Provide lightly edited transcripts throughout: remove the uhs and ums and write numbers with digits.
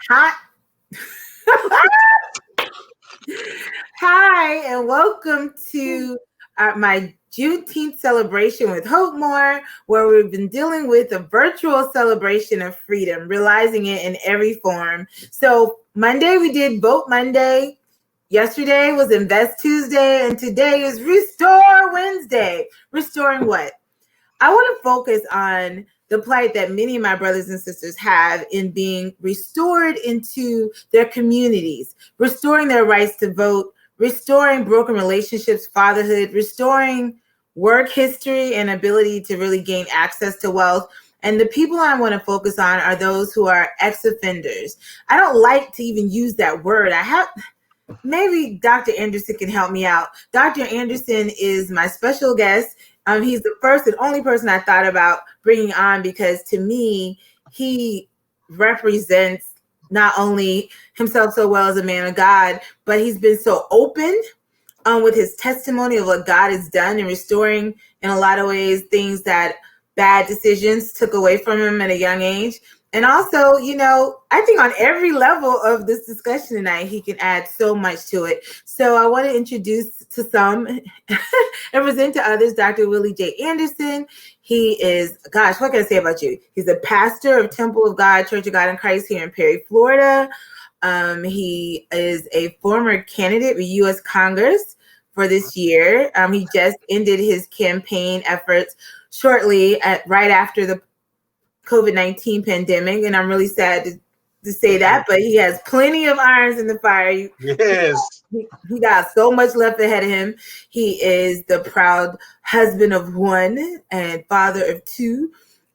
Hi. Hi, and welcome to my Juneteenth celebration with hopeMORE, where we've been dealing with a virtual celebration of freedom, realizing it in every form. So Monday, we did Vote Monday. Yesterday was Invest Tuesday, and today is Restore Wednesday. Restoring what? I want to focus on the plight that many of my brothers and sisters have in being restored into their communities, restoring their rights to vote, restoring broken relationships, fatherhood, restoring work history and ability to really gain access to wealth. And the people I want to focus on are those who are ex-offenders. I don't like to even use that word. Maybe Dr. Anderson can help me out. Dr. Anderson is my special guest. He's the first and only person I thought about bringing on because to me, he represents not only himself so well as a man of God, but he's been so open with his testimony of what God has done in restoring, in a lot of ways, things that bad decisions took away from him at a young age. And also, I think on every level of this discussion tonight, he can add so much to it. So I want to introduce to some and present to others Dr. Willie J. Anderson. He is, what can I say about you? He's a pastor of Temple of God, Church of God in Christ here in Perry, Florida. He is a former candidate for U.S. Congress for this year. He just ended his campaign efforts shortly right after the COVID-19 pandemic, and I'm really sad to say that, but he has plenty of irons in the fire. Yes. He got so much left ahead of him. He is the proud husband of one and father of two,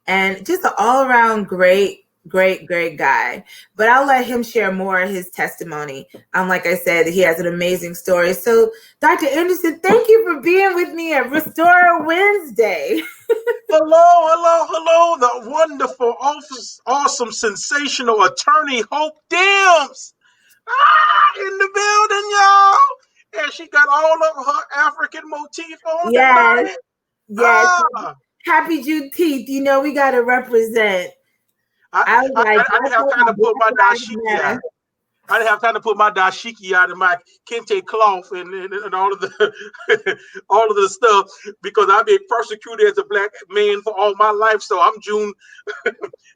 and just an all-around great guy. But I'll let him share more of his testimony. Like I said, he has an amazing story. So, Dr. Anderson, thank you for being with me at Restore Wednesday. Hello, the wonderful, awesome, sensational attorney Hope Demps in the building, y'all. And she got all of her African motif on tonight. Yes. Happy Juneteenth. We got to represent. I didn't have time to put my dashiki out. I didn't have time to put my dashiki out and my kente cloth and all of the all of the stuff because I've been persecuted as a black man for all my life. So I'm June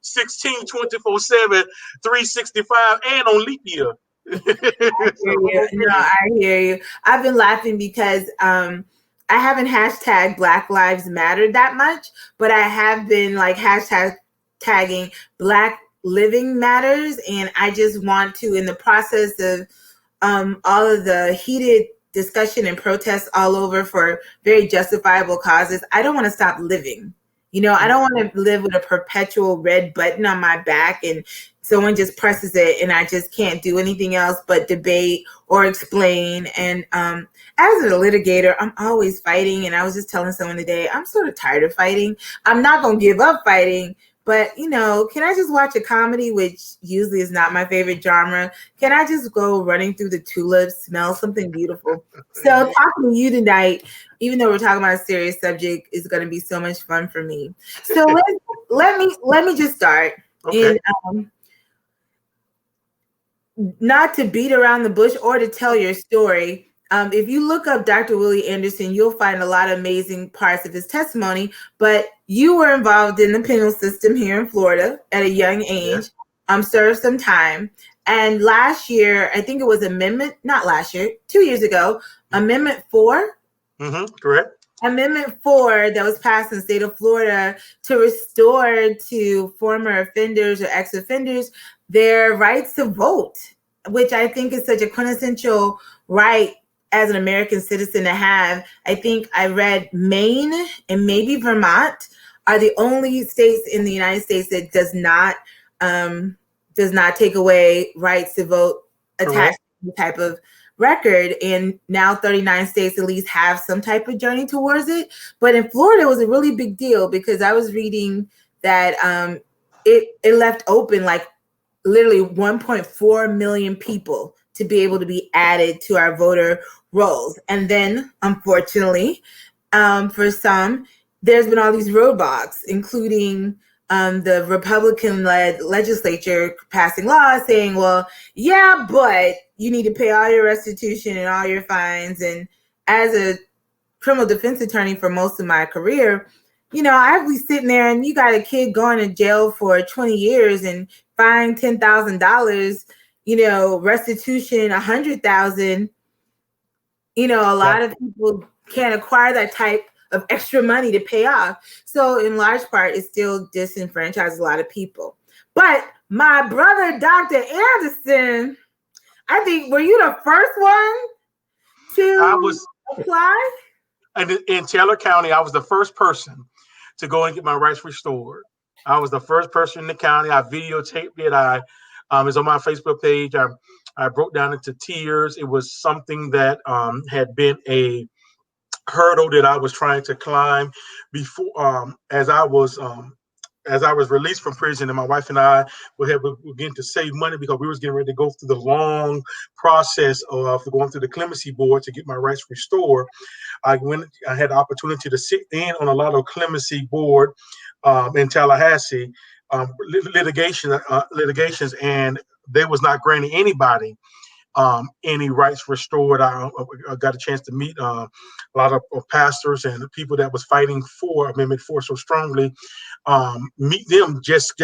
16, 24/7, 365, and on leap year. I hear you. I've been laughing because I haven't hashtag Black Lives Matter that much, but I have been tagging Black Living Matters, and I just want to, in the process of all of the heated discussion and protests all over for very justifiable causes, I don't want to stop living. I don't want to live with a perpetual red button on my back and someone just presses it and I just can't do anything else but debate or explain. And as a litigator, I'm always fighting. And I was just telling someone today, I'm sort of tired of fighting. I'm not going to give up fighting. But, can I just watch a comedy, which usually is not my favorite genre? Can I just go running through the tulips, smell something beautiful? So talking to you tonight, even though we're talking about a serious subject, is going to be so much fun for me. So let me just start. Okay. And not to beat around the bush or to tell your story. If you look up Dr. Willie Anderson, you'll find a lot of amazing parts of his testimony, but you were involved in the penal system here in Florida at a young age, served some time. And last year, I think it was 2 years ago, Amendment 4. Correct. Amendment 4 that was passed in the state of Florida to restore to former offenders or ex-offenders their rights to vote, which I think is such a quintessential right as an American citizen to have. I think I read Maine and maybe Vermont are the only states in the United States that does not take away rights to vote attached to the type of record. And now 39 states at least have some type of journey towards it. But in Florida, it was a really big deal because I was reading that it left open literally 1.4 million people to be able to be added to our voter rolls. And then, unfortunately, for some, there's been all these roadblocks, including the Republican-led legislature passing laws saying, well, yeah, but you need to pay all your restitution and all your fines. And as a criminal defense attorney for most of my career, you know, I'd be sitting there and you got a kid going to jail for 20 years and fined $10,000, you know, restitution $100,000. You know, a lot of people can't acquire that type of extra money to pay off. So in large part, it still disenfranchises a lot of people. But my brother, Dr. Anderson, I think, were you the first one to apply? In Taylor County, I was the first person to go and get my rights restored. I was the first person in the county. I videotaped it. It's on my Facebook page. I broke down into tears. It was something that had been a hurdle that I was trying to climb before, as I was released from prison, and my wife and I were getting to save money because we was getting ready to go through the long process of going through the clemency board to get my rights restored. I had the opportunity to sit in on a lot of clemency board in Tallahassee litigations, and they was not granting anybody any rights restored. I got a chance to meet a lot of pastors and people that was fighting for Amendment 4 so strongly. Meet them just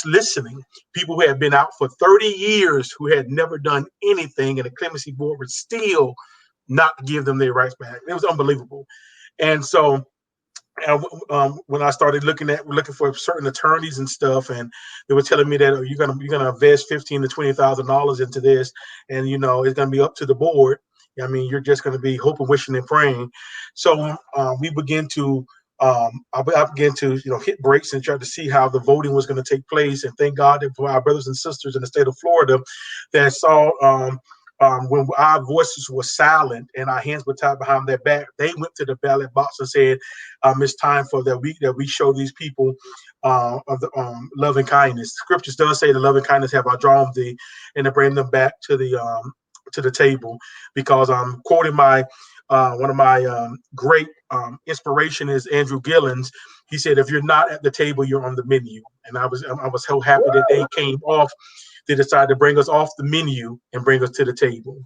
listening. People who had been out for 30 years who had never done anything, and the clemency board would still not give them their rights back. It was unbelievable. And so when I started looking for certain attorneys and stuff, and they were telling me that you're gonna invest $15,000 to $20,000 into this, and you know it's gonna be up to the board. I mean, you're just gonna be hoping, wishing, and praying. So we began to I began to hit brakes and try to see how the voting was going to take place. And thank God that for our brothers and sisters in the state of Florida that saw when our voices were silent and our hands were tied behind their back, they went to the ballot box and said, it's time for that we show these people of the love and kindness. Scriptures does say the love and kindness have I drawn thee, and to bring them back to the table. Because I'm quoting one of my great inspiration is Andrew Gillens. He said, if you're not at the table, you're on the menu. And I was so happy that they came off. They decided to bring us off the menu and bring us to the table.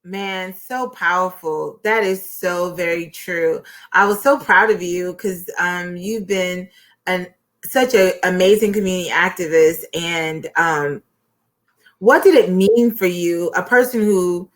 Man, so powerful. That is so very true. I was so proud of you because you've been such an amazing community activist. And what did it mean for you, a person who,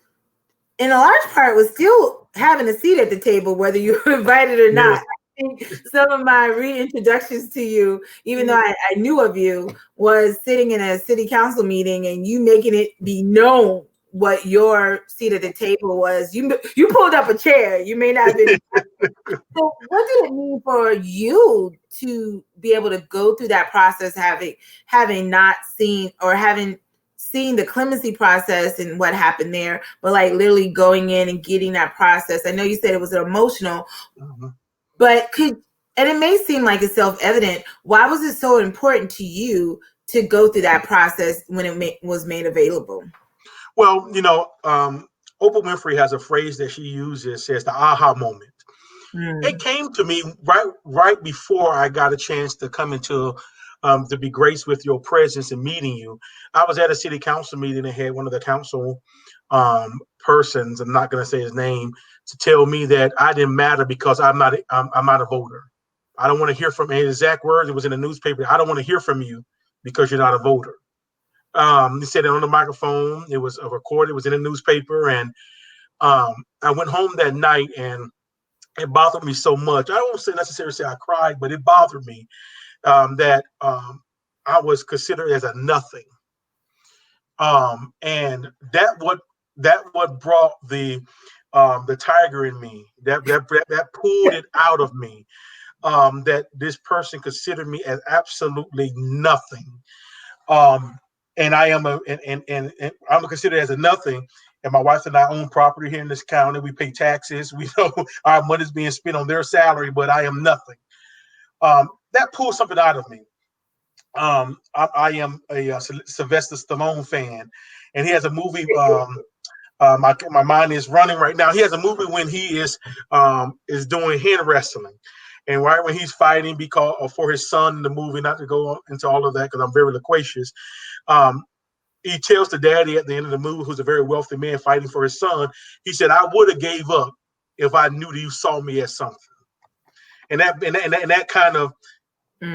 in a large part, was still having a seat at the table, whether you were invited or not? I think some of my reintroductions to you, even though I knew of you, was sitting in a city council meeting and you making it be known what your seat at the table was. You pulled up a chair. You may not have been. So what did it mean for you to be able to go through that process, having not seen or having seen the clemency process and what happened there, but like literally going in and getting that process? I know you said it was emotional, but and it may seem like it's self-evident. Why was it so important to you to go through that process when it was made available? Well, Oprah Winfrey has a phrase that she uses, says the aha moment. It came to me right before I got a chance to come into to be graced with your presence and meeting you. I was at a city council meeting and had one of the council persons, I'm not going to say his name, to tell me that I didn't matter because I'm not a voter. I don't want to hear from his exact words. It was in the newspaper. I don't want to hear from you because you're not a voter. He said it on the microphone. It was recorded. It was in the newspaper. And I went home that night and it bothered me so much. I don't necessarily say I cried, but it bothered me that I was considered as a nothing. And that what brought the tiger in me, that pulled it out of me, that this person considered me as absolutely nothing. And I am and I'm considered as a nothing. And my wife and I own property here in this county. We pay taxes. We know our money's being spent on their salary, but I am nothing. That pulled something out of me. I am a Sylvester Stallone fan, and he has a movie. My mind is running right now. He has a movie when he is doing hand wrestling, And right when he's fighting because for his son in the movie, not to go into all of that because I'm very loquacious, he tells the daddy at the end of the movie, who's a very wealthy man fighting for his son, he said, "I would have gave up if I knew that you saw me as something." And that kind of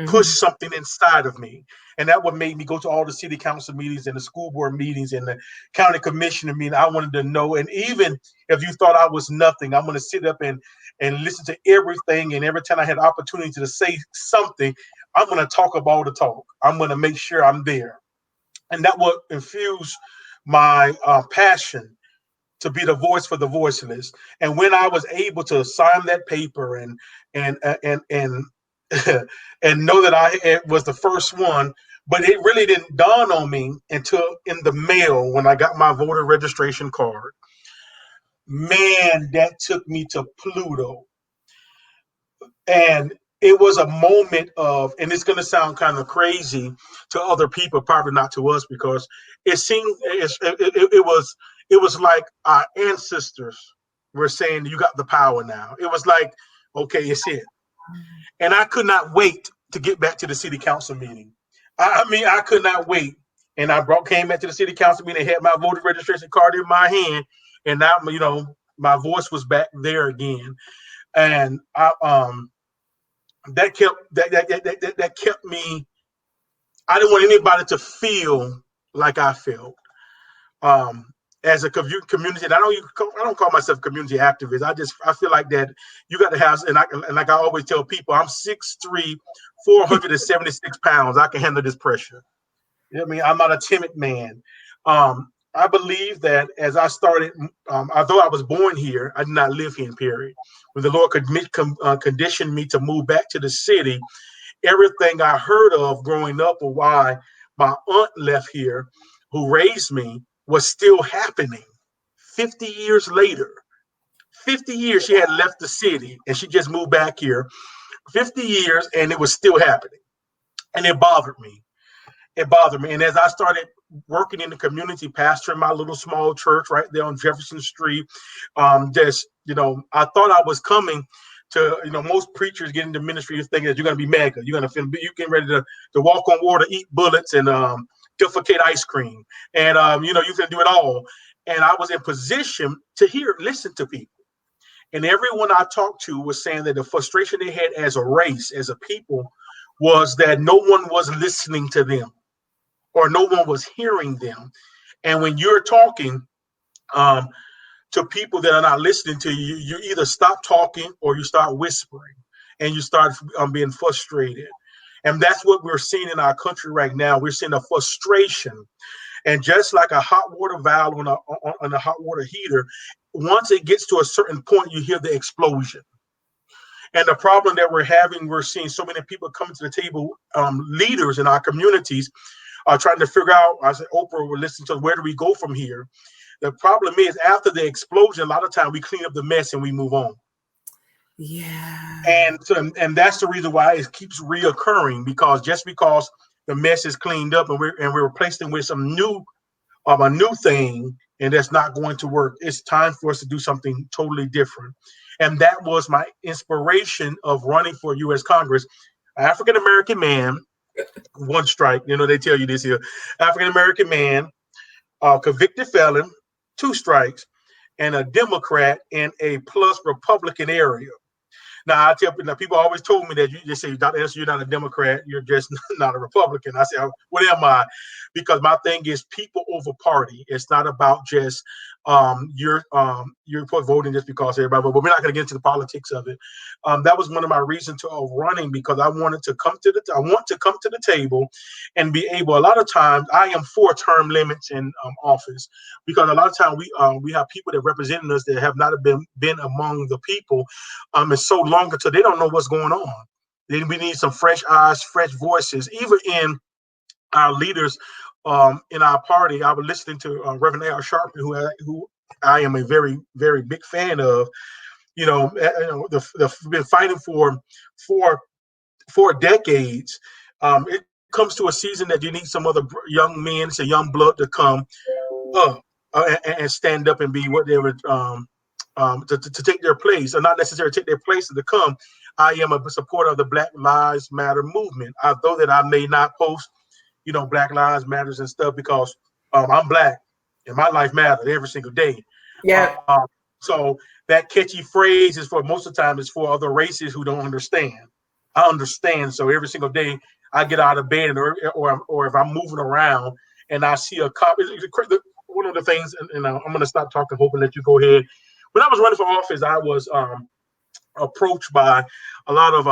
pushed something inside of me. And that what made me go to all the city council meetings and the school board meetings and the county commissioner meeting. I wanted to know. And even if you thought I was nothing, I'm going to sit up and listen to everything. And every time I had opportunity to say something, I'm going to talk about the talk. I'm going to make sure I'm there. And that will infuse my passion to be the voice for the voiceless. And when I was able to sign that paper and and and know that I was the first one, but it really didn't dawn on me until in the mail when I got my voter registration card. Man, that took me to Pluto. And it was a moment of, and it's going to sound kind of crazy to other people, probably not to us, because it seemed it was like our ancestors were saying, "You got the power now." It was like, okay, it's it. And I could not wait to get back to the city council meeting. I mean, I could not wait. And I came back to the city council meeting, had my voter registration card in my hand, and now, my voice was back there again. And that kept me. I didn't want anybody to feel like I felt. As a community, and I don't call myself a community activist. I feel like that you got to have, and like I always tell people, I'm 6'3", 476 pounds. I can handle this pressure. You know what I mean? I'm not a timid man. I believe that as I started, although I was born here, I did not live here in Perry. When the Lord conditioned me to move back to the city, everything I heard of growing up, or why my aunt left here, who raised me, was still happening 50 years later. 50 years she had left the city and she just moved back here. 50 years and it was still happening. And it bothered me. It bothered me. And as I started working in the community, pastoring my little small church right there on Jefferson Street, I thought I was coming to, most preachers get into ministry thinking that you're going to be mega. You're going to you getting ready to walk on water, eat bullets, and defecate ice cream. And, you can do it all. And I was in position to listen to people. And everyone I talked to was saying that the frustration they had as a race, as a people, was that no one was listening to them or no one was hearing them. And when you're talking to people that are not listening to you, you either stop talking or you start whispering and you start being frustrated. And that's what we're seeing in our country right now. We're seeing a frustration. And just like a hot water valve on a hot water heater, once it gets to a certain point, you hear the explosion. And the problem that we're seeing so many people coming to the table, leaders in our communities are trying to figure out, I said, Oprah, we're listening to where do we go from here? The problem is after the explosion, a lot of time we clean up the mess and we move on. Yeah. And that's the reason why it keeps reoccurring, because just because the mess is cleaned up and we're replacing with some new a new thing, and that's not going to work. It's time for us to do something totally different. And that was my inspiration of running for U.S. Congress. African American man, one strike. They tell you this here. African American man, convicted felon, 2 strikes, and a Democrat in a plus Republican area. Now, people always told me that you say, Dr. Anderson, you're not a Democrat, you're just not a Republican. I say, what am I? Because my thing is people over party. It's not about just you're voting just because everybody, but we're not going to get into the politics of it. That was one of my reasons of running, because I want to come to the table and be able. A lot of times, I am for term limits in office, because a lot of times we have people that represent us that have not been among the people, and so long until they don't know what's going on. Then we need some fresh eyes, fresh voices, even in our leaders in our party. I was listening to Reverend A.R. Sharpton, who I am a very, very big fan of. They've been fighting for 4 decades. It comes to a season that you need some other young men, some young blood to come up and stand up and be what they were to take their place, or not necessarily take their place, and to come. I am a supporter of the Black Lives Matter movement. Although that I may not post, Black Lives Matters and stuff, because I'm Black and my life matters every single day. Yeah. So that catchy phrase is for, most of the time, is for other races who don't understand. I understand. So every single day I get out of bed, or if I'm moving around and I see a cop, one of the things, and I'm going to stop talking, hope, and let you go ahead. When I was running for office, I was approached by a lot of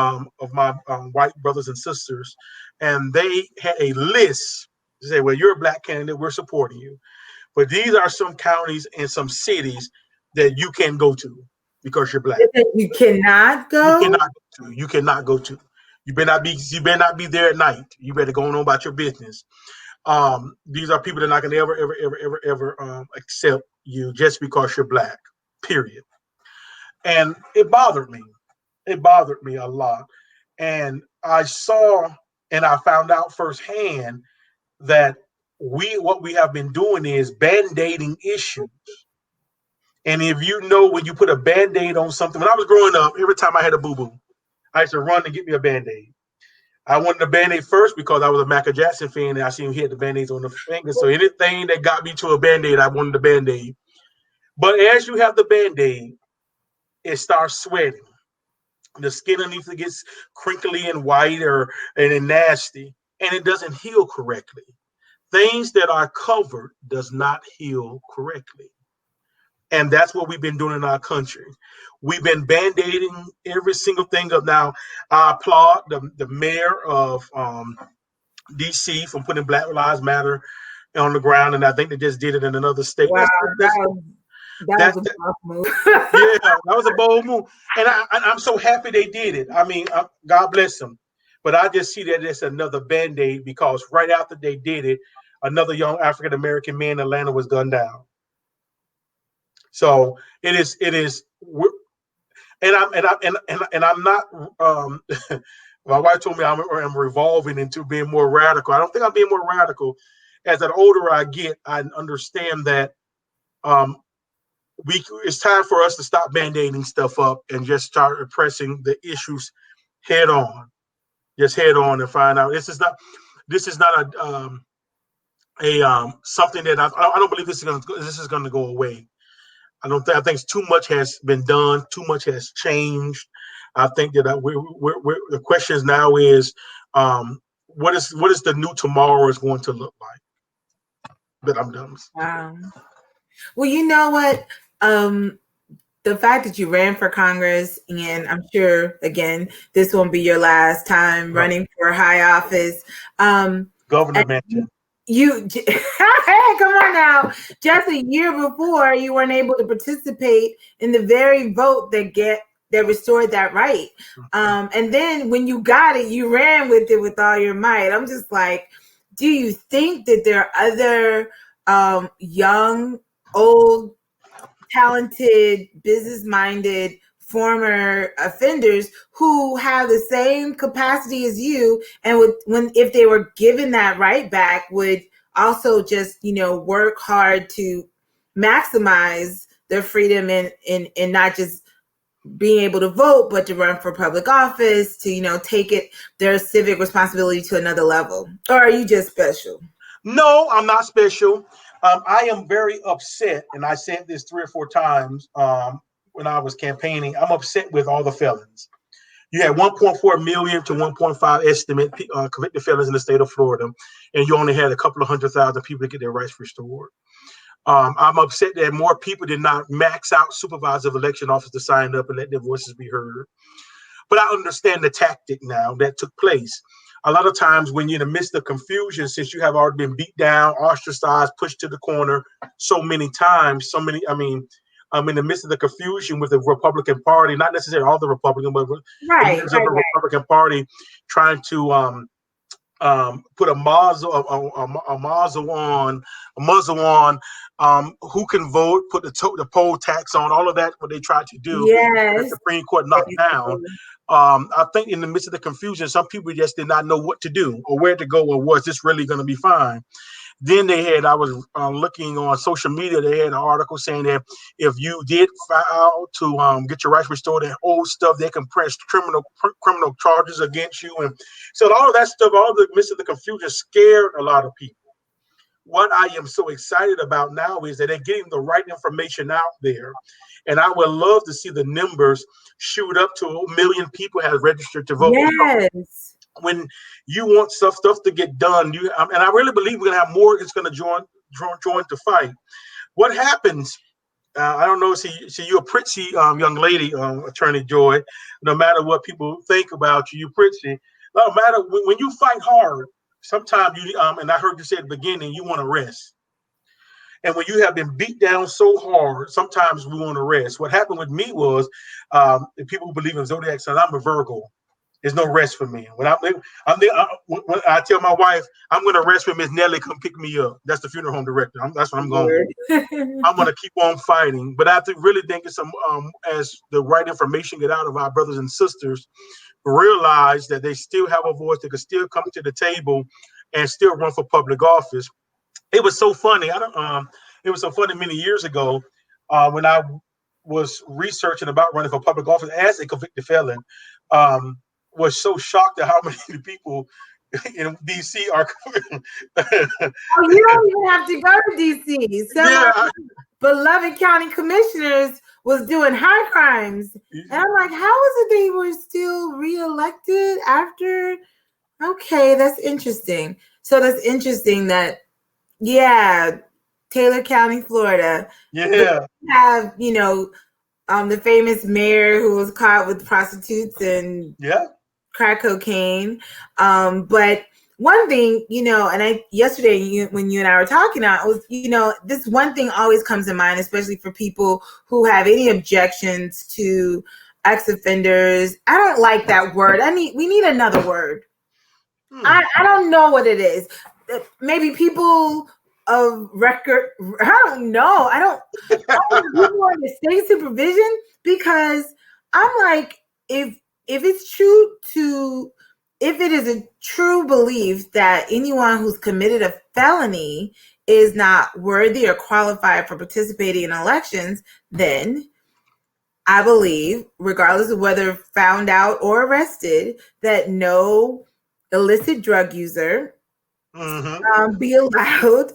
my white brothers and sisters, and they had a list. They say, well, you're a Black candidate, we're supporting you, but these are some counties and some cities that you can go to because you're Black. You cannot go. You cannot go to. You cannot go to. You better not be there at night. You better go on about your business. These are people that are not going to ever accept you just because you're Black. Period. And it bothered me. It bothered me a lot. And I saw and I found out firsthand that what we have been doing is band-aiding issues. And if you know, when you put a band-aid on something, when I was growing up, every time I had a boo-boo, I used to run and get me a band-aid. I wanted a band-aid first because I was a Michael Jackson fan and I seen him hit the band-aids on the finger. So anything that got me to a band-aid, I wanted the band-aid. But as you have the band-aid, it starts sweating. The skin underneath it gets crinkly and white and nasty, and it doesn't heal correctly. Things that are covered does not heal correctly. And that's what we've been doing in our country. We've been band-aiding every single thing up. Now, I applaud the mayor of D.C. from putting Black Lives Matter on the ground, and I think they just did it in another state. Wow, that was a bold move. Yeah, that was a bold move. And I'm so happy they did it. I mean, God bless them. But I just see that it's another Band-Aid, because right after they did it, another young African-American man in Atlanta was gunned down. So it is, and I'm not, my wife told me I'm revolving into being more radical. I don't think I'm being more radical. As an older I get, I understand that it's time for us to stop band-aiding stuff up and just start addressing the issues head on. Just head on and find out. This is not something that I don't believe this is going to go away. I think too much has been done. Too much has changed. I think that the question now is, what is the new tomorrow is going to look like? But I'm done. Wow. Well, you know what? The fact that you ran for Congress, and I'm sure, again, this won't be your last time running for high office. Governor Mansion. Hey, come on now. Just a year before, you weren't able to participate in the very vote that restored that right. And then when you got it, you ran with it with all your might. I'm just like, do you think that there are other young, old, talented, business-minded former offenders who have the same capacity as you, and if they were given that right back, would also just work hard to maximize their freedom and not just being able to vote, but to run for public office, to take their civic responsibility to another level? Or are you just special? No, I'm not special. I am very upset, and I said this 3 or 4 times when I was campaigning. I'm upset with all the felons. You had 1.4 million to 1.5 estimate convicted felons in the state of Florida, and you only had a couple of 100,000 people to get their rights restored. I'm upset that more people did not max out supervisor of election officers to sign up and let their voices be heard. But I understand the tactic now that took place. A lot of times when you're in the midst of confusion, since you have already been beat down, ostracized, pushed to the corner so many times, I'm in the midst of the confusion with the Republican Party, not necessarily all the Republicans, but the Republican Party trying to put a muzzle on who can vote, put the poll tax on, all of that, what they tried to do. Yes. The Supreme Court knocked down. I think in the midst of the confusion, some people just did not know what to do or where to go, or was this really going to be fine? I was looking on social media, they had an article saying that if you did file to get your rights restored and old stuff, they can press criminal charges against you. And so all of that stuff, all the midst of the confusion scared a lot of people. What I am so excited about now is that they're getting the right information out there. And I would love to see the numbers shoot up to 1 million people have registered to vote. Yes. When you want stuff to get done, and I really believe we're gonna have more. It's gonna join the fight. What happens? I don't know. See, you're a pretty young lady, Attorney Joy. No matter what people think about you, you're pretty. No matter when you fight hard, sometimes you and I heard you say at the beginning, you want to rest. And when you have been beat down so hard, sometimes we want to rest. What happened with me was, people who believe in zodiac signs, I'm a Virgo. There's no rest for me. When I tell my wife I'm going to rest when Miss Nellie come pick me up. That's the funeral home director. That's what I'm going. I'm going to keep on fighting. But I really think it's as the right information get out of our brothers and sisters, realize that they still have a voice. They can still come to the table and still run for public office. It was so funny. It was so funny many years ago when I was researching about running for public office as a convicted felon. Was so shocked at how many people in DC are. Oh, you don't even have to go to DC. Some beloved county commissioners was doing high crimes. And I'm like, how is it they were still reelected after? Okay, that's interesting. So that's interesting that, Taylor County, Florida. Yeah. Have, the famous mayor who was caught with prostitutes and crack cocaine. But one thing, and yesterday when you and I were talking, I was, this one thing always comes to mind, especially for people who have any objections to ex-offenders. I don't like that word. We need another word. I don't know what it is. Maybe people of record. I don't know. I don't people under state supervision, because I'm like, if it is a true belief that anyone who's committed a felony is not worthy or qualified for participating in elections, then I believe, regardless of whether found out or arrested, that no illicit drug user be allowed.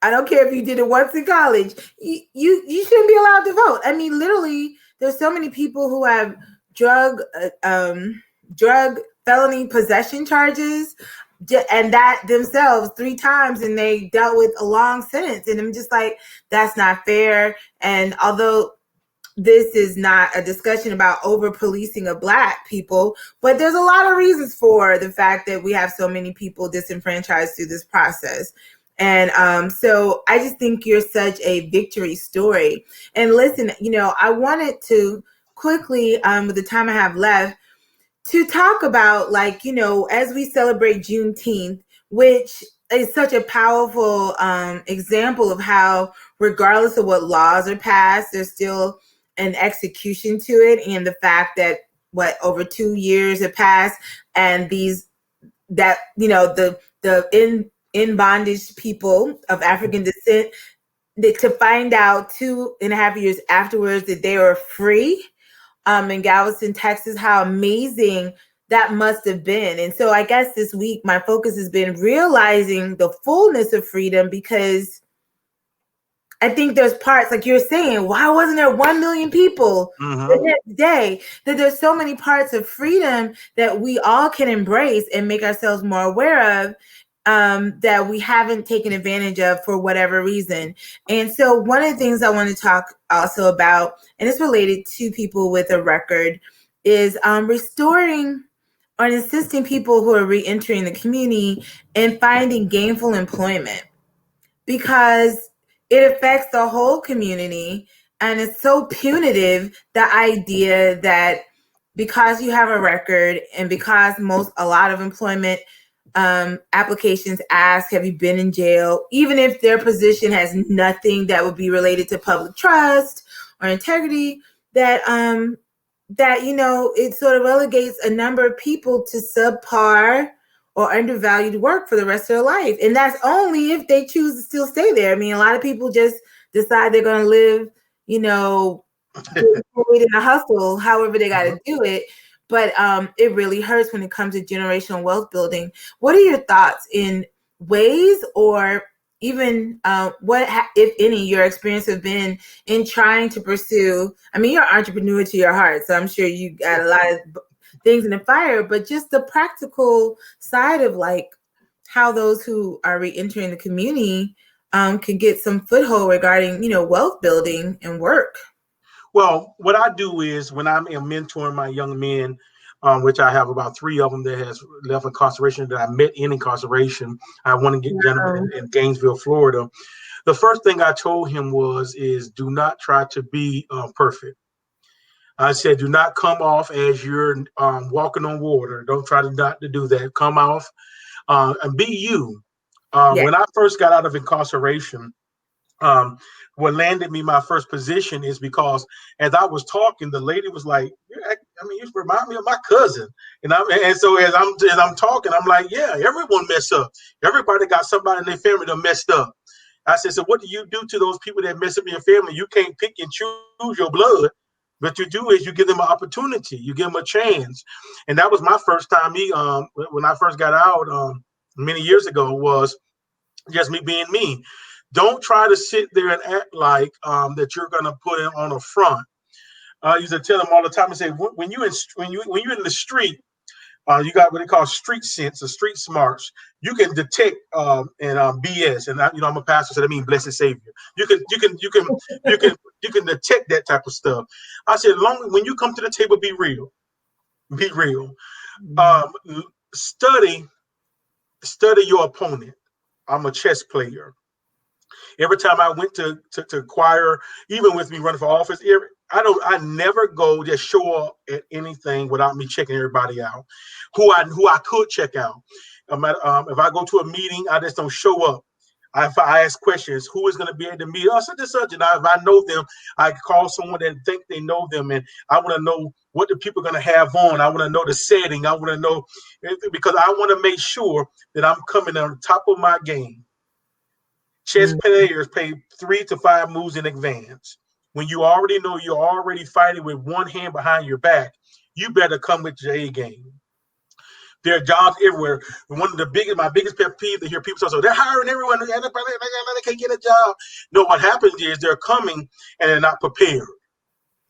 I don't care if you did it once in college. You shouldn't be allowed to vote. I mean, literally, there's so many people who have drug felony possession charges, and that themselves 3 times, and they dealt with a long sentence. And I'm just like, that's not fair. And although this is not a discussion about over policing of Black people, but there's a lot of reasons for the fact that we have so many people disenfranchised through this process. And so I just think you're such a victory story. And listen, I wanted to quickly, with the time I have left, to talk about, as we celebrate Juneteenth, which is such a powerful example of how, regardless of what laws are passed, there's still an execution to it. And the fact that over 2 years have passed, and the in bondage people of African descent, to find out 2.5 years afterwards that they were free in Galveston, Texas, how amazing that must have been. And so I guess this week my focus has been realizing the fullness of freedom, because I think there's parts, like you're saying, why wasn't there 1 million people the next day? That there's so many parts of freedom that we all can embrace and make ourselves more aware of, that we haven't taken advantage of for whatever reason. And so one of the things I want to talk also about, and it's related to people with a record, is restoring or assisting people who are re-entering the community and finding gainful employment, because it affects the whole community. And it's so punitive, the idea that because you have a record, and because a lot of employment applications ask, have you been in jail, even if their position has nothing that would be related to public trust or integrity, that it sort of relegates a number of people to subpar or undervalued work for the rest of their life. And that's only if they choose to still stay there. I mean, a lot of people just decide they're going to live, you know, in a hustle, however they got to do it. But it really hurts when it comes to generational wealth building. What are your thoughts in ways, or even what, if any, your experience have been in trying to pursue? I mean, you're an entrepreneur to your heart, so I'm sure you got a lot of things in the fire, but just the practical side of like how those who are re-entering the community can get some foothold regarding, you know, wealth building and work. Well, what I do is when I'm mentoring my young men, which I have about 3 of them that has left incarceration that I met in incarceration. I want to get gentlemen in Gainesville, Florida. The first thing I told him is do not try to be perfect. I said, do not come off as you're walking on water. Don't try not to do that. Come off and be you. When I first got out of incarceration, what landed me my first position is because as I was talking, the lady was like, I mean, you remind me of my cousin. And so as I'm talking, I'm like, yeah, everyone messed up. Everybody got somebody in their family that messed up. I said, so what do you do to those people that mess up your family? You can't pick and choose your blood. What you do is you give them an opportunity. You give them a chance. And that was my first time. When I first got out many years ago, was just me being me. Don't try to sit there and act like that you're going to put it on a front. I used to tell them all the time. I say, when you're in the street, you got what they call street sense or street smarts. You can detect BS, and I'm a pastor, so that means blessed Savior. You can detect that type of stuff. I said, when you come to the table, be real, be real. Study your opponent. I'm a chess player. Every time I went to choir, even with me running for office, I never go just show up at anything without me checking everybody out, who I could check out. If I go to a meeting, I just don't show up. I ask questions. Who is going to be at the meeting? Oh, such and such. And if I know them, I call someone that think they know them, and I want to know what the people are going to have on. I want to know the setting. I want to know, because I want to make sure that I'm coming on the top of my game. Chess players play 3 to 5 moves in advance. When you already know you're already fighting with one hand behind your back, you better come with your A game. There are jobs everywhere. My biggest pet peeve to hear people say, so they're hiring everyone, they can't get a job. No, what happens is they're coming and they're not prepared.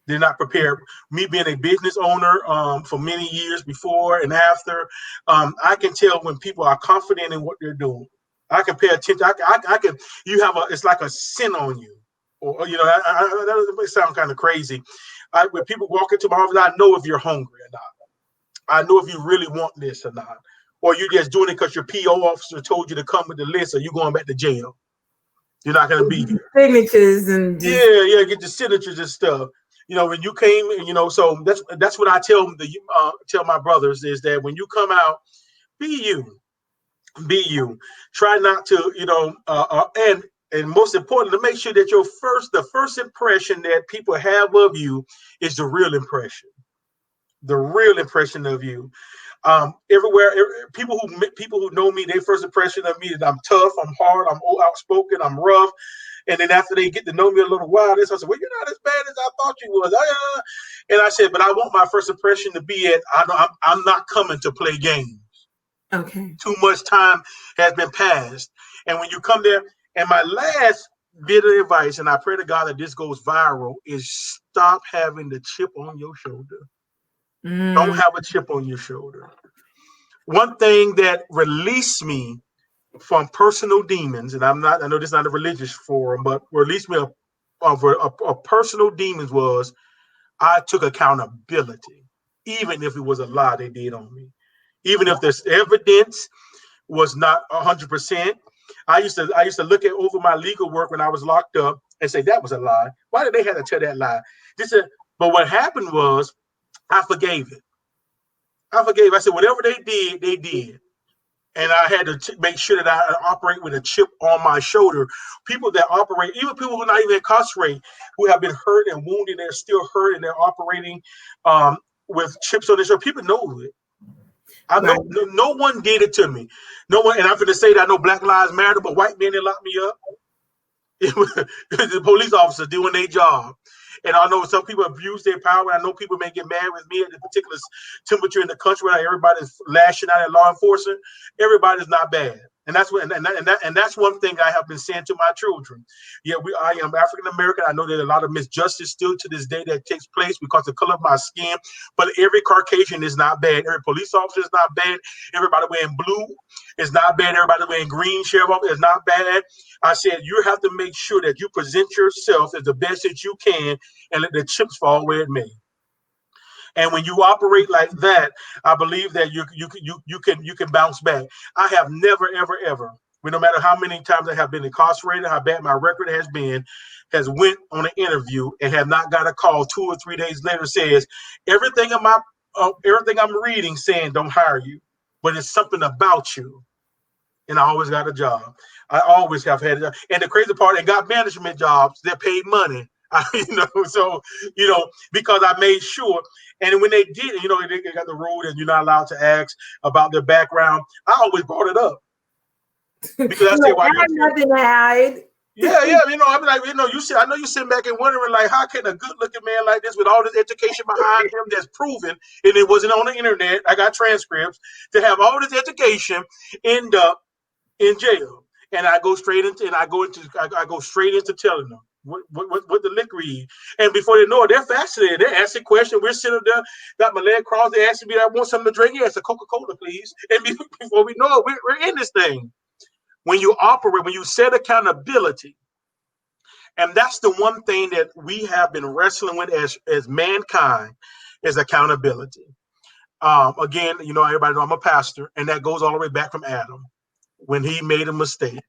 They're not prepared. Me being a business owner for many years before and after, I can tell when people are confident in what they're doing. I can pay attention. I can. It's like a sin on you, or that may sound kind of crazy. When people walk into my office, I know if you're hungry or not. I know if you really want this or not, or you're just doing it because your PO officer told you to come with the list, or you going back to jail. You're not going to be here. Signatures and get the signatures and stuff. When you came, so that's what I tell my brothers is that when you come out, be you. Be you. Try not to, and most important, to make sure that the first impression that people have of you is the real impression of you. Everywhere, people who know me, their first impression of me is I'm tough, I'm hard, I'm outspoken, I'm rough. And then after they get to know me a little while, I said, well, you're not as bad as I thought you was. And I said, but I want my first impression to be I'm not coming to play games. Okay. Too much time has been passed. And when you come there, and my last bit of advice, and I pray to God that this goes viral, is stop having the chip on your shoulder. Don't have a chip on your shoulder. One thing that released me from personal demons, and I know this is not a religious forum, but released me of personal demons was I took accountability, even if it was a lie they did on me. Even if there's evidence was not 100%. I used to look at over my legal work when I was locked up and say that was a lie. Why did they have to tell that lie? But what happened was I forgave it. I said whatever they did, they did. And I had to make sure that I operate with a chip on my shoulder. People that operate, even people who are not even incarcerated, who have been hurt and wounded, they're still hurt and they're operating with chips on their shoulder. People know it. No one did it to me. No one, and I'm going to say that I know Black Lives Matter, but white men, they locked me up. The police officers doing their job. And I know some people abuse their power. I know people may get mad with me at the particular temperature in the country. Like everybody's lashing out at law enforcement. Everybody's not bad. And that's what, and that's one thing I have been saying to my children. Yeah, I am African American. I know there's a lot of misjustice still to this day that takes place because of the color of my skin. But every Caucasian is not bad. Every police officer is not bad. Everybody wearing blue is not bad. Everybody wearing green sheriff is not bad. I said you have to make sure that you present yourself as the best that you can and let the chips fall where it may. And when you operate like that, I believe that you can bounce back. I have never, ever, no matter how many times I have been incarcerated, how bad my record has been, has went on an interview and have not got a call 2 or 3 days later says everything I'm reading saying don't hire you, but it's something about you. And I always got a job. I always have had it. And the crazy part, I got management jobs that paid money. Because I made sure. And when they did, they got the rule and you're not allowed to ask about their background. I always brought it up because I said, "Why? I have nothing to hide." Yeah. I'm like, I know you're sitting back and wondering, like, how can a good-looking man like this, with all this education behind him, that's proven, and it wasn't on the internet, I got transcripts, to have all this education, end up in jail? And I go straight into telling them what the lick read. And before they know it, they're fascinated. They're asking questions. We're sitting there, got my leg crossed. They're asking me, I want something to drink. Yes, a Coca-Cola, please. And before we know it, we're in this thing. When you operate, when you set accountability, and that's the one thing that we have been wrestling with as mankind, is accountability. Again, everybody know I'm a pastor, and that goes all the way back from Adam when he made a mistake.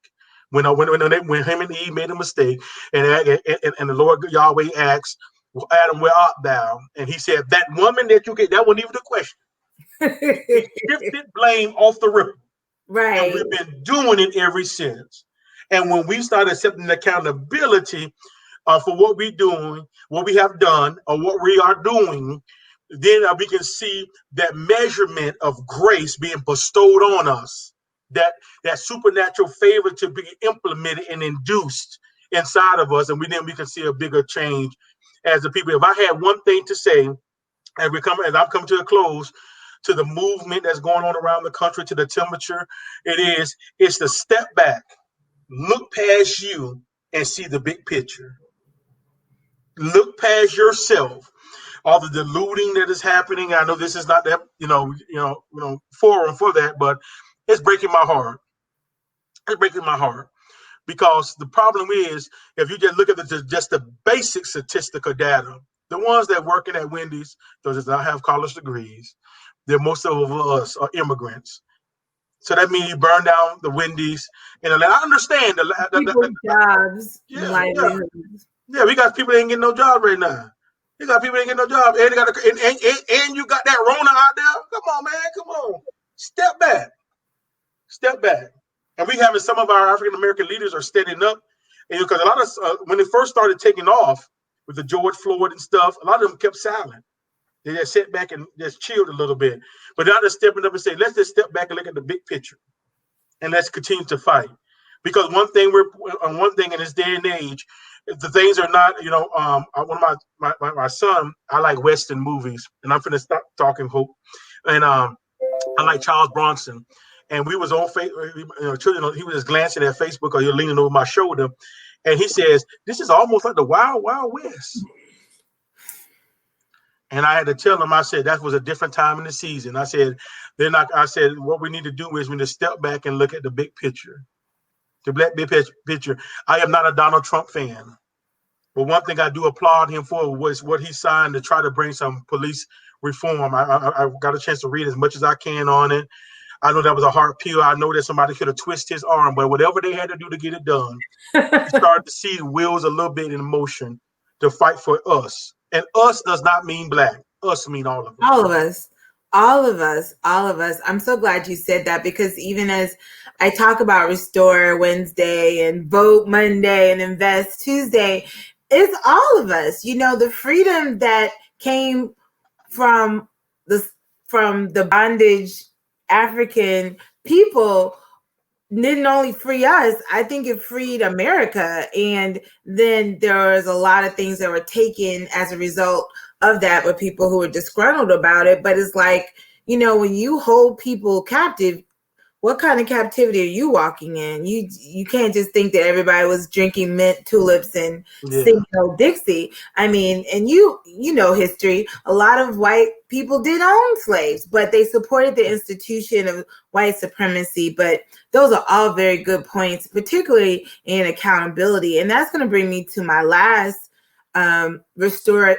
When him and Eve made a mistake, and the Lord Yahweh asks, Adam, where art thou? And he said, that woman that you get, that wasn't even the question. He shifted blame off the ripple. Right. And we've been doing it ever since. And when we started accepting accountability for what we're doing, what we have done, or what we are doing, then we can see that measurement of grace being bestowed on us, that supernatural favor to be implemented and induced inside of us, and we can see a bigger change as the people. If I had one thing to say, as I'm coming to a close, to the movement that's going on around the country, to the temperature, it's to step back, look past you, and see the big picture. Look past yourself. All the deluding that is happening. I know this is not that forum for that, but it's breaking my heart. It's breaking my heart because the problem is, if you just look at just the basic statistical data, the ones that working at Wendy's, those that don't have college degrees, most of us are immigrants. So that means you burn down the Wendy's, and I understand the jobs. Yeah, we got people that ain't getting no job right now. You got people that ain't getting no job, and you got that Rona out there. Come on, man, come on. Step back. And we having some of our African American leaders are standing up, and because a lot of when it first started taking off with the George Floyd and stuff, a lot of them kept silent. They just sat back and just chilled a little bit. But now they're stepping up and saying, let's just step back and look at the big picture, and let's continue to fight. Because one thing in this day and age, the things are not, one of my son, I like Western movies, and I'm finna stop talking, Hope. And I like Charles Bronson. And we was on Facebook, he was just glancing at Facebook, or you're leaning over my shoulder, and he says, this is almost like the Wild Wild West. And I had to tell him, I said, that was a different time in the season. I said, what we need to do is we need to step back and look at the big picture. The big picture. I am not a Donald Trump fan. But one thing I do applaud him for was what he signed to try to bring some police reform. I got a chance to read as much as I can on it. I know that was a hard pill. I know that somebody could have twisted his arm, but whatever they had to do to get it done, we started to see the wheels a little bit in motion to fight for us. And us does not mean black. Us mean all of us. All of us. I'm so glad you said that, because even as I talk about Restore Wednesday and Vote Monday and Invest Tuesday, it's all of us. The freedom that came from the bondage African people didn't only free us, I think it freed America. And then there was a lot of things that were taken as a result of that with people who were disgruntled about it. But it's like, you know, when you hold people captive, what kind of captivity are you walking in? You can't just think that everybody was drinking mint tulips and singing old Dixie. I mean, and you know history. A lot of white people did own slaves, but they supported the institution of white supremacy. But those are all very good points, particularly in accountability. And that's going to bring me to my last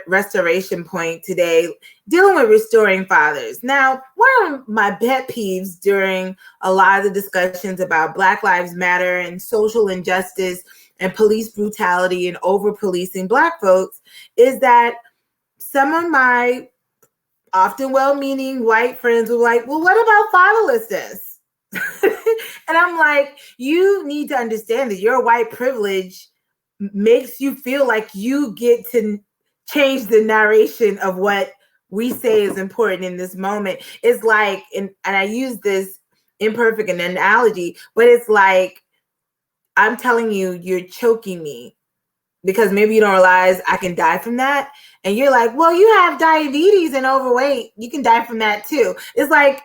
restoration point today, dealing with restoring fathers. Now, one of my pet peeves during a lot of the discussions about Black Lives Matter and social injustice and police brutality and over policing Black folks is that some of my often well-meaning white friends were like, well, what about fatherlessness? And I'm like, you need to understand that your white privilege makes you feel like you get to change the narration of what we say is important in this moment. It's like, and I use this imperfect analogy, but it's like, I'm telling you, you're choking me because maybe you don't realize I can die from that. And you're like, well, you have diabetes and overweight. You can die from that too. It's like,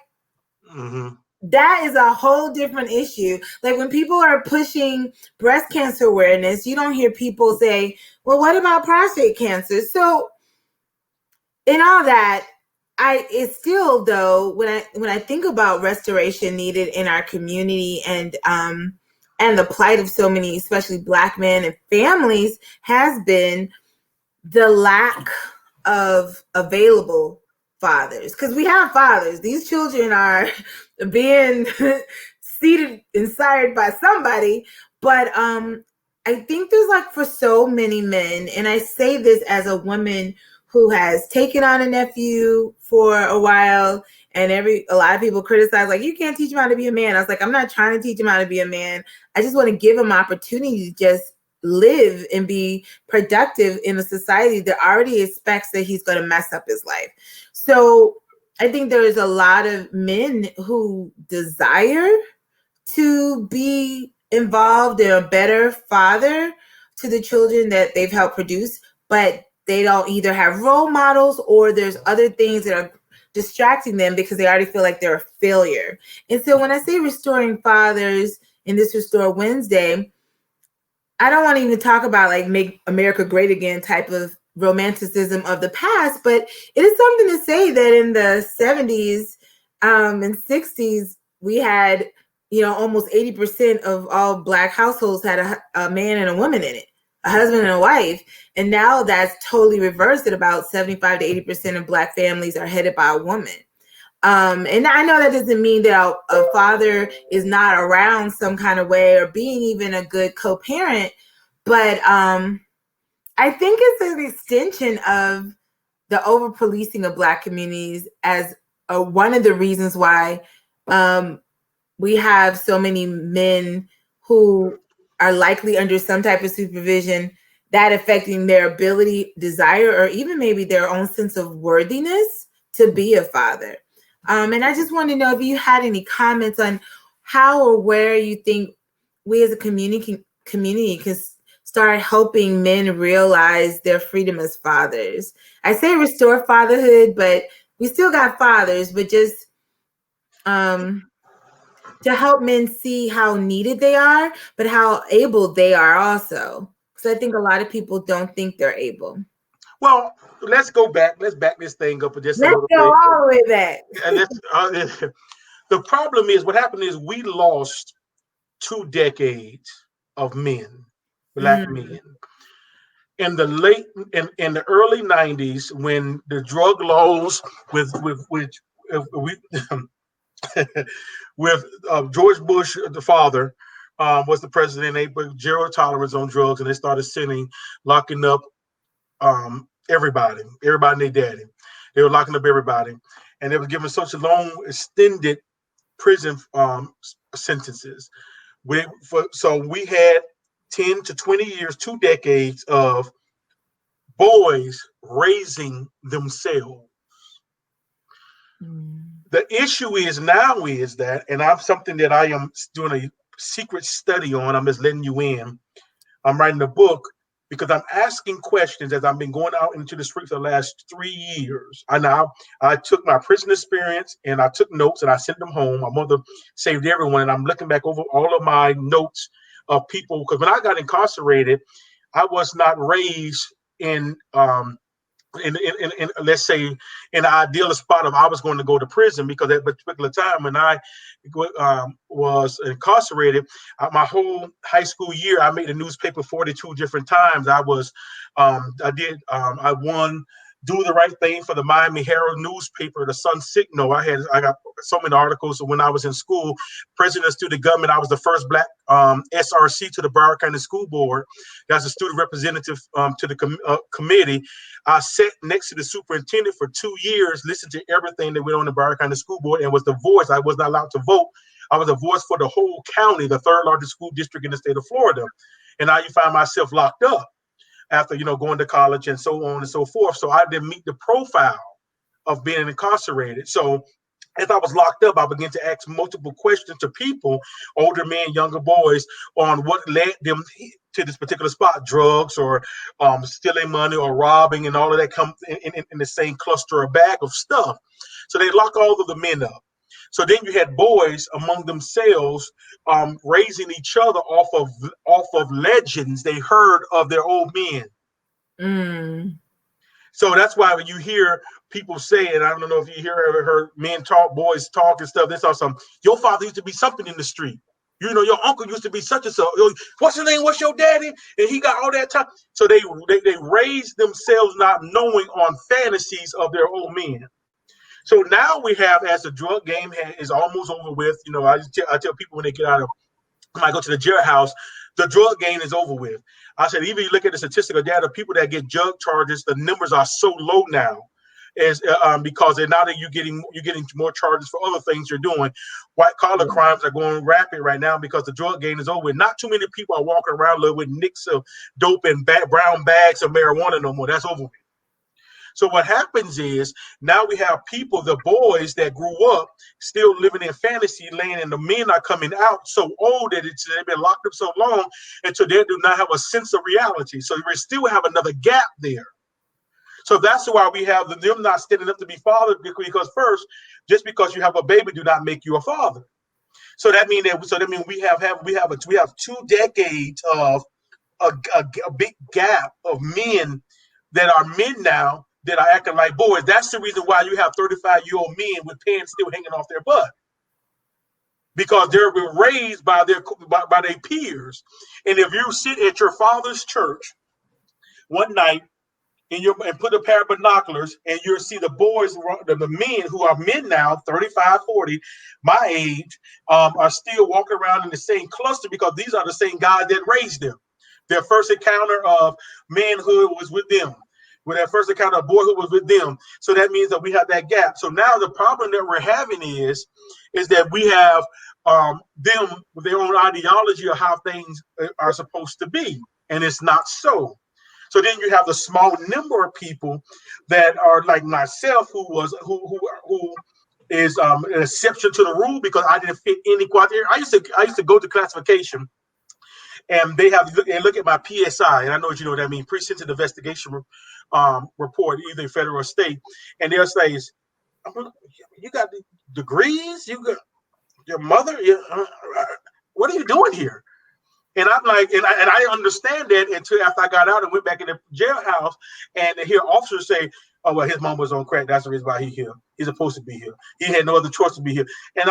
that is a whole different issue. Like when people are pushing breast cancer awareness, you don't hear people say, well, what about prostate cancer? So in all that, it's still though, when I think about restoration needed in our community and the plight of so many, especially Black men and families, has been the lack of available fathers. Because we have fathers. These children are being seated and sired by somebody. But I think there's like for so many men, and I say this as a woman who has taken on a nephew for a while, and a lot of people criticize, like, you can't teach him how to be a man. I was like, I'm not trying to teach him how to be a man. I just want to give him opportunity to just live and be productive in a society that already expects that he's going to mess up his life. So I think there is a lot of men who desire to be involved in a better father to the children that they've helped produce, but they don't either have role models or there's other things that are distracting them because they already feel like they're a failure. And so when I say restoring fathers in this Restore Wednesday, I don't want to even talk about like make America great again type of romanticism of the past, but it is something to say that in the 70s and 60s, we had, you know, almost 80% of all Black households had a man and a woman in it, a husband and a wife. And now that's totally reversed at about 75 to 80% of Black families are headed by a woman. And I know that doesn't mean that a father is not around some kind of way or being even a good co-parent, but I think it's an extension of the over-policing of Black communities as one of the reasons why we have so many men who are likely under some type of supervision that affecting their ability, desire, or even maybe their own sense of worthiness to be a father. And I just want to know if you had any comments on how or where you think we as a community can start helping men realize their freedom as fathers. I say restore fatherhood, but we still got fathers, but just to help men see how needed they are, but how able they are also. Because I think a lot of people don't think they're able. Well, let's go back. Let's back this thing up just a little bit. Let's go all the way back. And the problem is, what happened is we lost 2 decades of men, Black men. In the early 90s, when the drug laws with George Bush, the father, was the president, they put zero tolerance on drugs, and they started locking up everybody and their daddy. They were locking up everybody, and they were giving such a long, extended prison sentences. So we had 10 to 20 years, 2 decades of boys raising themselves. The issue is now is that, and I'm something that I am doing a secret study on. I'm just letting you in. I'm writing a book because I'm asking questions as I've been going out into the streets for the last 3 years. I took my prison experience and I took notes and I sent them home. My mother saved everyone, and I'm looking back over all of my notes of people, because when I got incarcerated, I was not raised in let's say in the ideal spot of I was going to go to prison, because at a particular time when I was incarcerated, my whole high school year I made a newspaper 42 different times. I won Do the Right Thing for the Miami Herald newspaper, the Sun Signal. I got so many articles. When I was in school, President of Student Government, I was the first Black SRC to the Broward County School Board. As a student representative to the committee. I sat next to the superintendent for 2 years, listened to everything that went on the Broward County School Board, and was the voice. I was not allowed to vote. I was a voice for the whole county, the third largest school district in the state of Florida. And now you find myself locked up after, going to college and so on and so forth. So I didn't meet the profile of being incarcerated. So as I was locked up, I began to ask multiple questions to people, older men, younger boys, on what led them to this particular spot: drugs or stealing money or robbing, and all of that come in the same cluster or bag of stuff. So they lock all of the men up. So then you had boys among themselves raising each other off of legends they heard of their old men. Mm. So that's why when you hear people say, and I don't know if you ever heard men talk, boys talk and stuff, they saw some, your father used to be something in the street. Your uncle used to be such and so. What's your name? What's your daddy? And he got all that time. So they raised themselves not knowing on fantasies of their old men. So now we have, as the drug game is almost over with, I tell people when they get out of, when I go to the jailhouse, the drug game is over with. I said, even you look at the statistical data, people that get drug charges, the numbers are so low now, is because now that you're getting more charges for other things you're doing. White collar crimes are going rapid right now because the drug game is over. Not too many people are walking around with nicks of dope and brown bags of marijuana no more. That's over with. So what happens is now we have people, the boys that grew up still living in fantasy land, and the men are coming out so old that they've been locked up so long until they do not have a sense of reality. So we still have another gap there. So that's why we have them not standing up to be fathered, because first, just because you have a baby do not make you a father. So that means we have 2 decades of a big gap of men that are men now that are acting like boys. That's the reason why you have 35-year-old men with pants still hanging off their butt, because they're raised by their peers. And if you sit at your father's church one night and put a pair of binoculars, and you'll see the boys, the men who are men now, 35, 40, my age, are still walking around in the same cluster, because these are the same guys that raised them. Their first encounter of manhood was with them. When their first encounter of boyhood was with them. So that means that we have that gap. So now the problem that we're having is that we have them with their own ideology of how things are supposed to be, and it's not so. So then you have the small number of people that are like myself, who is an exception to the rule, because I didn't fit any criteria. I used to go to classification, and they have look at my PSI, and I know what you know what that means, pre-sentence investigation report, either federal or state, and they'll say, "You got degrees? You got your mother? What are you doing here?" And I'm like, and I didn't understand that until after I got out and went back in the jailhouse, and to hear officers say, "Oh, well, his mom was on crack. That's the reason why he's here. He's supposed to be here. He had no other choice to be here." And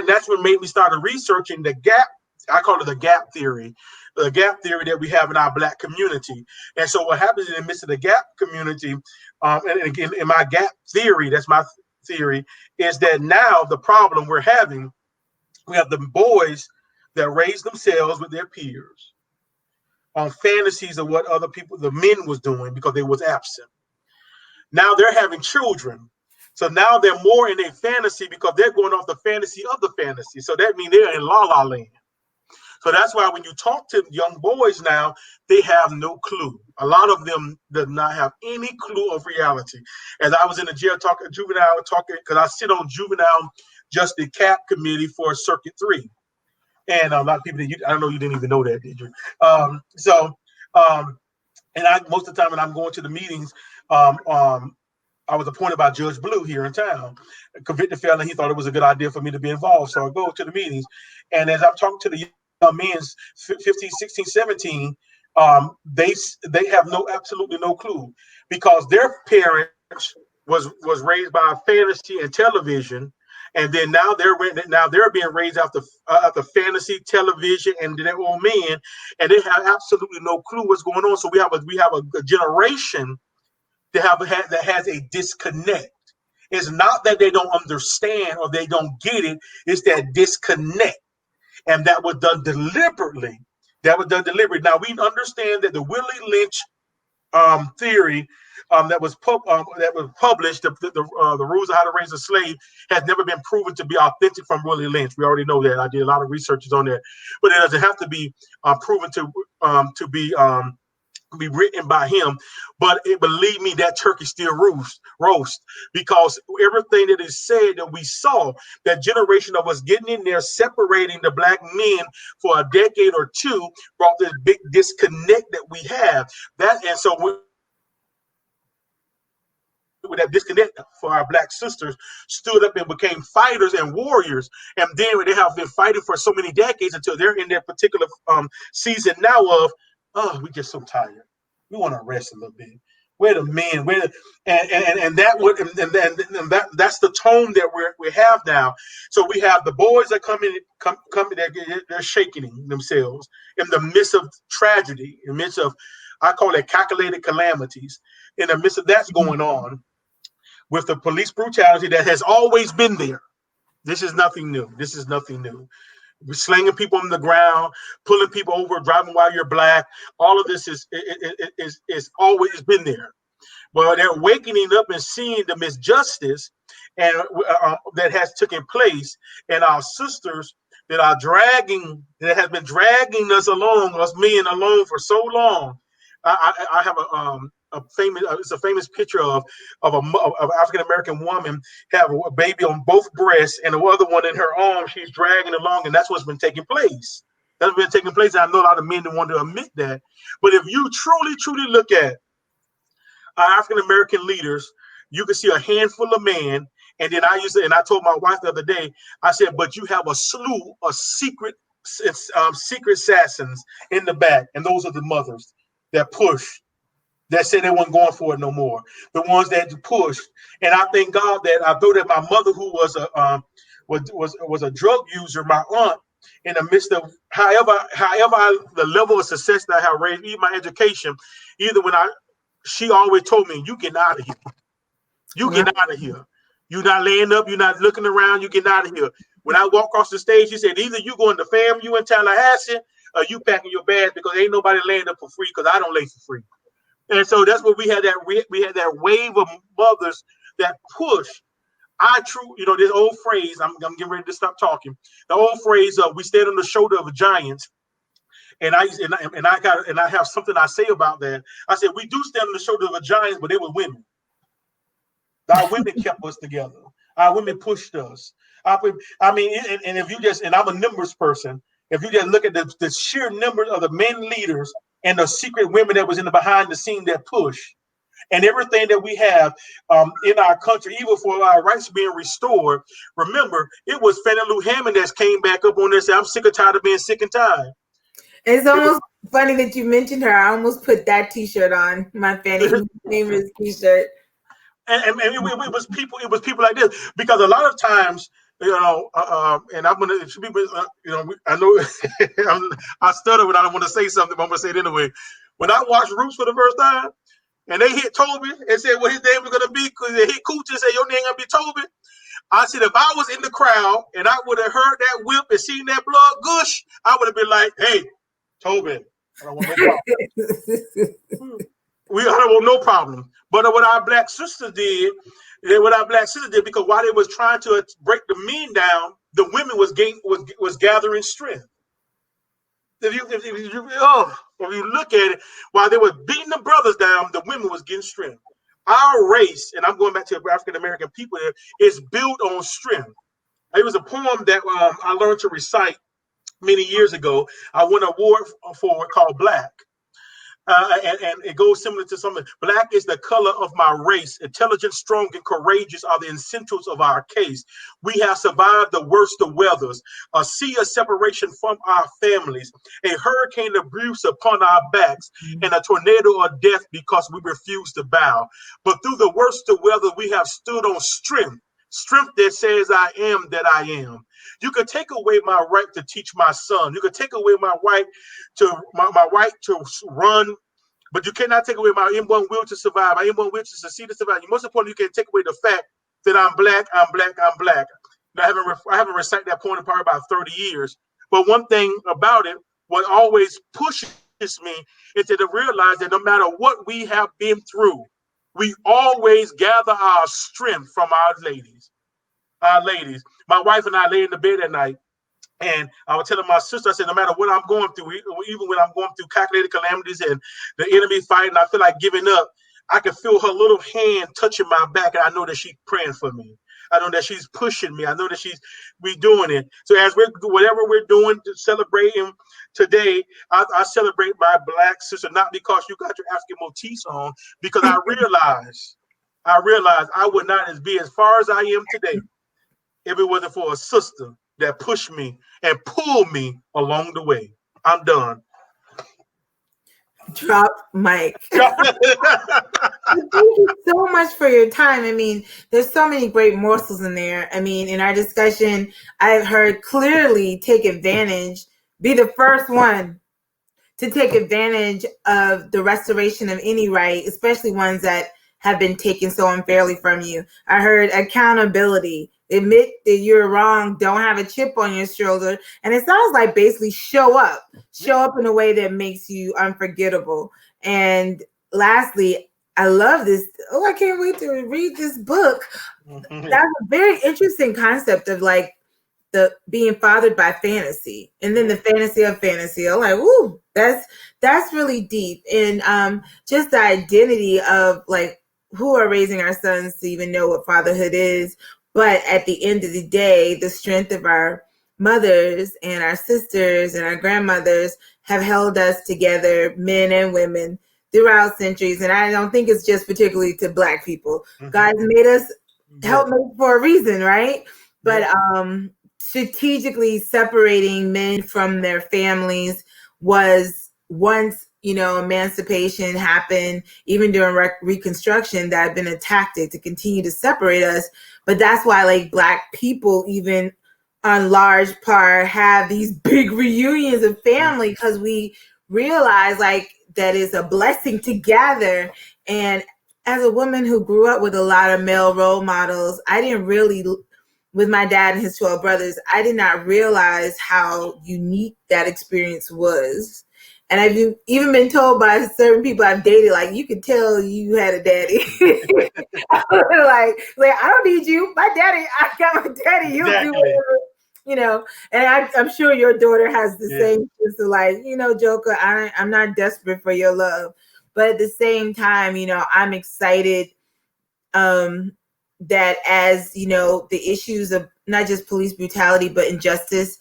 that's what made me start researching the gap. I call it the gap theory that we have in our Black community. And so what happens in the midst of the gap community, and again, in my gap theory, that's my theory, is that now the problem we're having, we have the boys that raise themselves with their peers on fantasies of what other people, the men, was doing because they was absent. Now they're having children. So now they're more in a fantasy because they're going off the fantasy of the fantasy. So that means they're in la la land. So that's why when you talk to young boys now, they have no clue. A lot of them do not have any clue of reality. As I was in the jail talking, because I sit on juvenile justice cap committee for Circuit 3. And a lot of people, I don't know, you didn't even know that, did you? And most of the time when I'm going to the meetings, I was appointed by Judge Blue here in town, a convicted felon. He thought it was a good idea for me to be involved. So I go to the meetings. And as I'm talking to the young men, 15, 16, 17, they have absolutely no clue, because their parents was raised by fantasy and television. And then now they're being raised after fantasy, television, and their old men, and they have absolutely no clue what's going on. So we have a generation that has a disconnect. It's not that they don't understand or they don't get it. It's that disconnect, and that was done deliberately. Now we understand that the Willie Lynch theory that was published, the rules of how to raise a slave, has never been proven to be authentic from Willie Lynch. We already know that. I did a lot of research on that, but it doesn't have to be proven to be written by him. But believe me, that turkey still roast, because everything that is said that we saw, that generation of us getting in there, separating the black men for a decade or two, brought this big disconnect that we have. And so with that disconnect for our black sisters, stood up and became fighters and warriors. And then they have been fighting for so many decades until they're in their particular season now of, oh, we just so tired. We want to rest a little bit. We're the men. That's the tone that we have now. So we have the boys that come in, they're shaking themselves in the midst of tragedy, in the midst of, I call it calculated calamities. In the midst of that's going on, with the police brutality that has always been there. This is nothing new. We're slinging people on the ground, pulling people over, driving while you're black. All of this is always been there. Well, they're waking up and seeing the misjustice and that has taken place, and our sisters that have been dragging us men along for so long. I have it's a famous picture of an African American woman have a baby on both breasts and the other one in her arms. She's dragging along, and that's what's been taking place. That's been taking place. I know a lot of men don't want to admit that, but if you truly look at our African American leaders, you can see a handful of men. And then I told my wife the other day, I said, but you have a slew of secret assassins in the back, and those are the mothers that push, that said they weren't going for it no more. The ones that pushed. And I thank God that I know that my mother, who was a drug user, my aunt, in the midst of however the level of success that I have raised, even my education, she always told me, you get out of here. You get out of here. You're not laying up. You're not looking around. You get out of here. When I walk across the stage, she said, either you going to FAMU in Tallahassee or you packing your bags, because ain't nobody laying up for free, because I don't lay for free. And so that's what we had that wave of mothers that push. This old phrase, I'm getting ready to stop talking. The old phrase of we stand on the shoulder of a giant. And I have something I say about that. I said, we do stand on the shoulder of a giant, but they were women. Our women kept us together. Our women pushed us. And if you and I'm a numbers person, if you just look at the sheer numbers of the men leaders and the secret women that was in the behind the scene that push, and everything that we have in our country, even for our rights being restored, remember, it was Fannie Lou Hammond that came back up on this. I'm sick and tired of being sick and tired. It's almost funny that you mentioned her. I almost put that T-shirt on, my Fannie Lou Hammond T-shirt. And it was people like this, because a lot of times, and I'm gonna I know I stutter when I don't want to say something, but I'm gonna say it anyway. When I watched Roots for the first time, and they hit Toby and said what his name was gonna be, because they hit Cooch and said your name gonna be Toby. I said, if I was in the crowd and I would have heard that whip and seen that blood gush, I would have been like, hey, Toby, I don't want no problem. I don't want no problem. But what our black sisters did, because while they was trying to break the men down, the women was gathering strength. if you look at it, while they were beating the brothers down, the women was getting strength. Our race, and I'm going back to African American people, is built on strength. It was a poem that I learned to recite many years ago. I won an award for it called Black. And it goes similar to something. Black is the color of my race. Intelligent, strong, and courageous are the essentials of our case. We have survived the worst of weathers, a sea of separation from our families, a hurricane abuse upon our backs, and a tornado of death because we refuse to bow. But through the worst of weather, we have stood on strength. Strength that says I am that I am. You could take away my right to teach my son. You could take away my right to run, but you cannot take away my M1 will to survive. My M1 will to succeed to survive. Most importantly, you can take away the fact that I'm black. I'm black. I'm black. Now, I haven't recited that point in probably about 30 years. But one thing about it, what always pushes me is to realize that no matter what we have been through, we always gather our strength from our ladies. Our ladies. My wife and I lay in the bed at night, and I was telling my sister, I said, no matter what I'm going through, even when I'm going through calculated calamities and the enemy fighting, I feel like giving up, I can feel her little hand touching my back, and I know that she's praying for me. I know that she's pushing me. I know that we doing it. So as whatever we're doing, celebrating today, I celebrate my black sister, not because you got your African motifs on, because I realize I would not be as far as I am today if it wasn't for a sister that pushed me and pulled me along the way. I'm done. Drop mic. Thank you so much for your time. I mean, there's so many great morsels in there. I mean, in our discussion, I've heard clearly take advantage, be the first one to take advantage of the restoration of any right, especially ones that have been taken so unfairly from you. I heard accountability, admit that you're wrong, don't have a chip on your shoulder. And it sounds like basically show up in a way that makes you unforgettable. And lastly, I love this. Oh, I can't wait to read this book. That's a very interesting concept of like the being fathered by fantasy, and then the fantasy of fantasy. I'm like, ooh, that's really deep. And just the identity of like who are raising our sons to even know what fatherhood is. But at the end of the day, the strength of our mothers and our sisters and our grandmothers have held us together, men and women, throughout centuries. And I don't think it's just particularly to Black people. God made us help make for a reason, right? But strategically separating men from their families was once, emancipation happened, even during Reconstruction, that had been a tactic to continue to separate us. But that's why like Black people, even on large part, have these big reunions of family, because we realize like that is a blessing to gather. And as a woman who grew up with a lot of male role models, I didn't really, with my dad and his 12 brothers, I did not realize how unique that experience was. And I've even been told by certain people I've dated, like, you could tell you had a daddy. like, I don't need you. My daddy, I got my daddy. You'll do whatever, And I'm sure your daughter has the same, so like, Joker, I'm not desperate for your love. But at the same time, I'm excited that as, the issues of not just police brutality, but injustice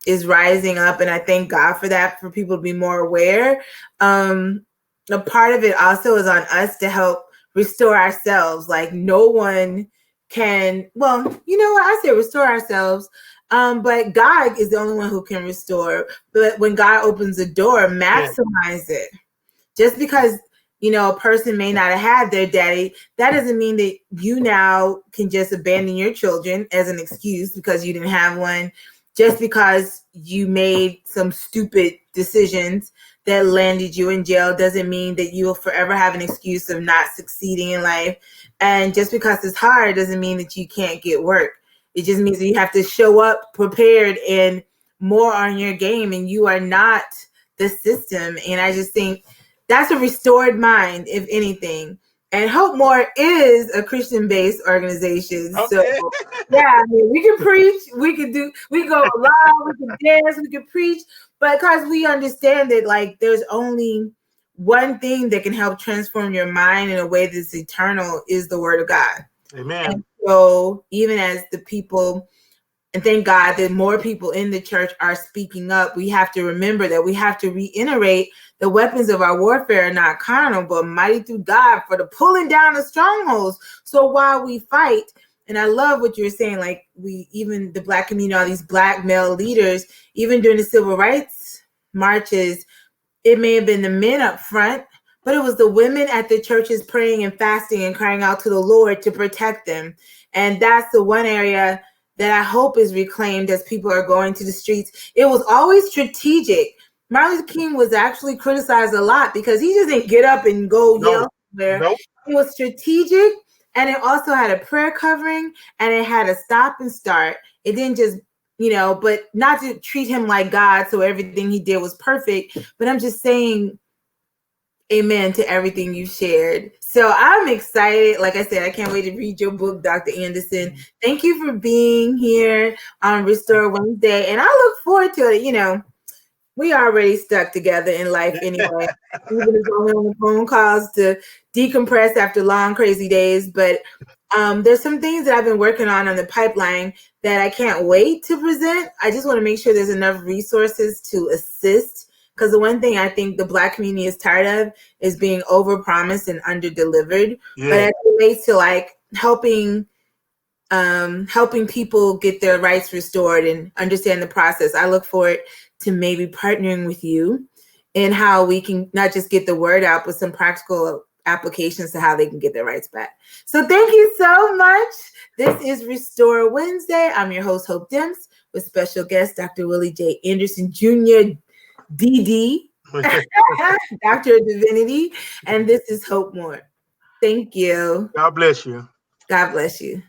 is rising up. And I thank God for that, for people to be more aware. A part of it also is on us to help restore ourselves. Like no one can, well, you know what? I say restore ourselves. But God is the only one who can restore. But when God opens the door, maximize it. Just because, a person may not have had their daddy, that doesn't mean that you now can just abandon your children as an excuse because you didn't have one. Just because you made some stupid decisions that landed you in jail doesn't mean that you will forever have an excuse of not succeeding in life. And just because it's hard doesn't mean that you can't get work. It just means that you have to show up prepared and more on your game, and you are not the system. And I just think that's a restored mind, if anything. And hopeMORE is a Christian-based organization. Okay. So, yeah, I mean, we can preach, we can go live, we can dance, we can preach, But because we understand that, like, there's only one thing that can help transform your mind in a way that's eternal is the word of God. Amen. And so even as the people, and thank God that more people in the church are speaking up, we have to remember that we have to reiterate the weapons of our warfare are not carnal, but mighty through God for the pulling down of strongholds. So while we fight, and I love what you're saying, like even the Black community, all these Black male leaders, even during the civil rights marches, it may have been the men up front, but it was the women at the churches praying and fasting and crying out to the Lord to protect them. And that's the one area that I hope is reclaimed as people are going to the streets. It was always strategic. Martin Luther King was actually criticized a lot because he just didn't get up and go yell somewhere. Nope. It was strategic, and it also had a prayer covering, and it had a stop and start. It didn't just, but not to treat him like God, so everything he did was perfect. But I'm just saying, amen to everything you shared. So I'm excited. Like I said, I can't wait to read your book, Dr. Anderson. Thank you for being here on Restore Wednesday. And I look forward to it. We already stuck together in life anyway, even if I'm on the phone calls to decompress after long, crazy days. But there's some things that I've been working on the pipeline that I can't wait to present. I just want to make sure there's enough resources to assist. Because the one thing I think the Black community is tired of is being overpromised and underdelivered. Yeah. But as it relates to like helping people get their rights restored and understand the process, I look forward to maybe partnering with you in how we can not just get the word out, but some practical applications to how they can get their rights back. So thank you so much. This is Restore Wednesday. I'm your host, Hope Demps, with special guest, Dr. Willie J. Anderson, Jr., DD, Doctor of Divinity, and this is hopeMORE. Thank you. God bless you. God bless you.